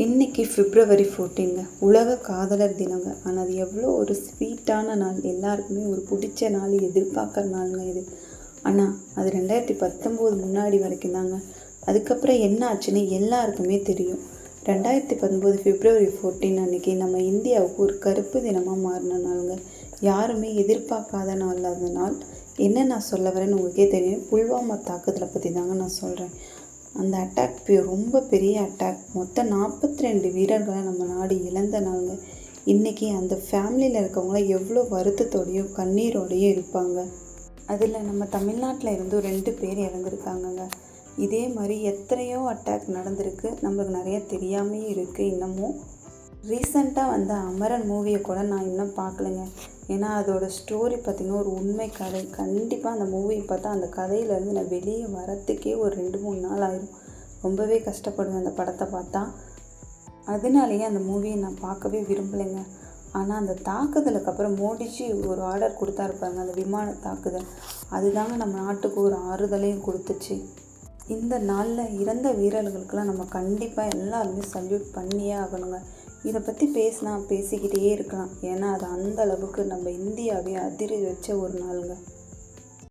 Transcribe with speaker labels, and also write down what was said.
Speaker 1: இன்றைக்கி February 14ங்க, உலக காதலர் தினங்க. ஆனால் அது எவ்வளோ ஒரு ஸ்வீட்டான நாள், எல்லாருக்குமே ஒரு பிடிச்ச நாள், எதிர்பார்க்குற நாளுங்க இது. ஆனால் அது 2019 முன்னாடி வரைக்கும் தாங்க. அதுக்கப்புறம் என்ன ஆச்சுன்னு எல்லாருக்குமே தெரியும். 2019 February 14 அன்றைக்கி நம்ம இந்தியாவுக்கு ஒரு கருப்பு தினமாக மாறின நாளுங்க. யாருமே எதிர்பார்க்காத நாள் அந்த நாள். என்ன நான் சொல்ல வரேன்னு உங்களுக்கே தெரியும். புல்வாமா தாக்குதலை பற்றி தாங்க நான் சொல்கிறேன். அந்த அட்டாக் ரொம்ப பெரிய அட்டாக். மொத்தம் 42 வீரர்களை நம்ம நாடு இழந்த நாளுங்க. இன்றைக்கி அந்த ஃபேமிலியில் இருக்கவங்களாம் எவ்வளோ வருத்தத்தோடையும் கண்ணீரோடையும் இருப்பாங்க. அதில் நம்ம தமிழ்நாட்டில் இருந்து 2 பேர் இறந்துருக்காங்கங்க. இதே மாதிரி எத்தனையோ அட்டாக் நடந்திருக்கு, நம்மளுக்கு நிறைய தெரியாமையும் இருக்குது இன்னமும். ரீசெண்டாக வந்த அமரன் மூவியை கூட நான் இன்னும் பார்க்கலைங்க. ஏன்னா அதோடய ஸ்டோரி பார்த்திங்கன்னா ஒரு உண்மை கதை. கண்டிப்பாக அந்த மூவியை பார்த்தா அந்த கதையிலேருந்து நான் வெளியே வரத்துக்கே ஒரு 2-3 நாள் ஆயிடும். ரொம்பவே கஷ்டப்படுவேன் அந்த படத்தை பார்த்தா. அதனாலேயே அந்த மூவியை நான் பார்க்கவே விரும்பலைங்க. ஆனால் அந்த தாக்குதலுக்கு அப்புறம் மோடிஜி ஒரு ஆர்டர் கொடுத்தாருப்பாங்க, அந்த விமான தாக்குதல். அதுதாங்க நம்ம நாட்டுக்கு ஒரு ஆறுதலையும் கொடுத்துச்சு. இந்த நாளில் இறந்த வீரர்களுக்கெல்லாம் நம்ம கண்டிப்பாக எல்லாருமே சல்யூட் பண்ணியே ஆகணுங்க. இதை பற்றி பேசிக்கிட்டே இருக்கலாம். ஏன்னா அது அந்த அளவுக்கு நம்ம இந்தியாவே அதிர வச்ச ஒரு நாளுங்க.